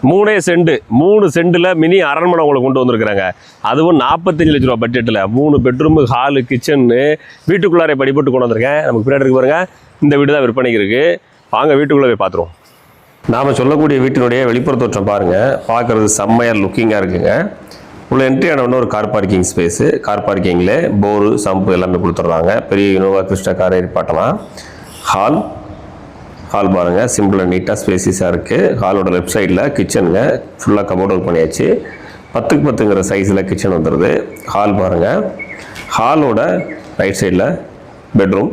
3 சென்டில் mini அரண்மனை உங்களுக்கு கொண்டு வந்திருக்கிறாங்க. அதுவும் 45 லட்ச ரூபா பட்ஜெட்டில் 3 பெட்ரூமு, ஹாலு, கிச்சன்னு வீட்டுக்குள்ளாரே படிப்பட்டு கொண்டு வந்திருக்கேன். நமக்கு பின்னாடி இருக்கு பாருங்க, இந்த வீடு தான் விற்பனைக்கு இருக்குது. வாங்க வீட்டுக்குள்ளே போய் பார்த்துருவோம். நாம் சொல்லக்கூடிய வீட்டினுடைய வெளிப்புற தோற்றம் பாருங்கள். பார்க்குறது செம்மையாக லுக்கிங்காக இருக்குங்க. உள்ள என்ட்ரி ஆனவொன்னே ஒரு கார் பார்க்கிங் ஸ்பேஸு. கார் பார்க்கிங்கில் போரு, சம்பு எல்லாமே கொடுத்துட்றாங்க. பெரிய இனோவா கிறிஸ்டா காரை ஏற்பாட்டலாம். ஹால் பாருங்கள், சிம்பிளாக நீட்டாக ஸ்பேசிஸாக இருக்குது. ஹாலோட லெஃப்ட் சைடில் கிச்சனுங்க, ஃபுல்லாக கபோர்ட் ஒர்க் பண்ணியாச்சு. 10க்கு 10ங்கிற சைஸில் கிச்சன் வந்துடுது. ஹால் பாருங்கள். ஹாலோட ரைட் சைடில் பெட்ரூம்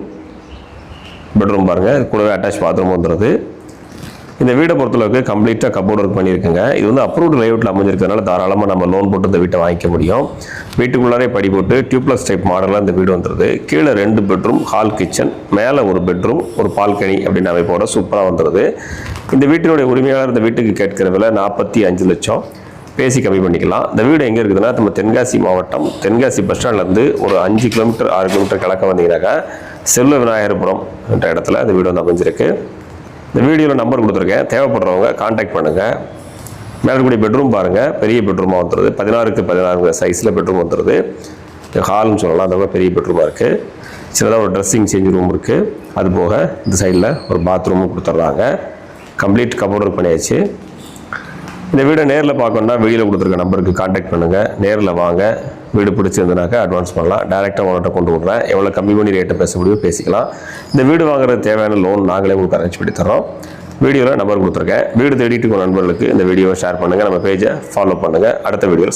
பாருங்கள், கூடவே அட்டாச் பாத்ரூம் வந்துடுது. இந்த வீடை பொறுத்தளவுக்கு கம்ப்ளீட்டாக கபோர்ட் ஒர்க் பண்ணியிருக்குங்க. இது வந்து அப்ரூவ்டு லேஅவுட்டில் அமைஞ்சிருக்கிறதுனால தாராளமாக நம்ம லோன் போட்டு இந்த வீட்டை வாங்கிக்க முடியும். வீட்டுக்குள்ளாரே படி போட்டு டியூப்ளஸ் டைப் மாடலாக இந்த வீடு வந்துடுது. கீழே 2 பெட்ரூம், ஹால், கிச்சன், மேலே ஒரு பெட்ரூம், ஒரு பால்கனி அப்படின்னு அமைப்போட சூப்பராக வந்துடுது. இந்த வீட்டினுடைய உரிமையாளர் இந்த வீட்டுக்கு கேட்கிற விலை 45 லட்சம். பேசி கம்மி பண்ணிக்கலாம். இந்த வீடு எங்கே இருக்குதுன்னா, நம்ம தென்காசி மாவட்டம் தென்காசி பஸ் ஸ்டாண்ட்லேருந்து ஒரு 5 கிலோமீட்டர் 6 கிலோமீட்டர் கிழக்க வந்தீங்கன்னாக்கா செல்வ விநாயகபுரம் என்ற இடத்துல இந்த வீடு வந்து அமைஞ்சிருக்கு. இந்த வீடியோவில் நம்பர் கொடுத்துருக்கேன், தேவைப்படுறவங்க கான்டாக்ட் பண்ணுங்கள். மேலக்கூடிய பெட்ரூம் பாருங்கள், பெரிய பெட்ரூமாக வந்துடுது. 16க்கு 16 சைஸில் பெட்ரூம் வந்துடுது. ஹால்னு சொல்லலாம், அந்த பெரிய பெட்ரூமாக இருக்குது. சின்னதாக ஒரு ட்ரெஸ்ஸிங் சேஞ்ச் ரூம் இருக்குது. அது போக இந்த சைடில் ஒரு பாத்ரூமும் கொடுத்துட்றாங்க. கம்ப்ளீட் கபோர்ட் ஒர்க் பண்ணியாச்சு. இந்த வீடை நேரில் பார்க்கணுன்னா வீடியோவில் கொடுத்துருக்க நம்பருக்கு கான்டாக்ட் பண்ணுங்கள். நேரில் வாங்க. வீடு பிடிச்சிருந்தனாக்கா அட்வான்ஸ் பண்ணலாம். டேரெக்டாக உங்கள்கிட்ட கொண்டு விட்றேன். எவ்வளோ கம்மி பண்ணி ரேட்டை பேச முடியும் பேசிக்கலாம். இந்த வீடு வாங்குறது தேவையான லோன் நாங்களே உங்களுக்கு அரேஞ்ச் பண்ணி தரோம். வீடியோவில் நம்பர் கொடுத்துருக்கேன். வீடு தேடிட்டு நண்பர்களுக்கு இந்த வீடியோவை ஷேர் பண்ணுங்கள். நம்ம பேஜை ஃபாலோ பண்ணுங்கள். அடுத்த வீடியோவில்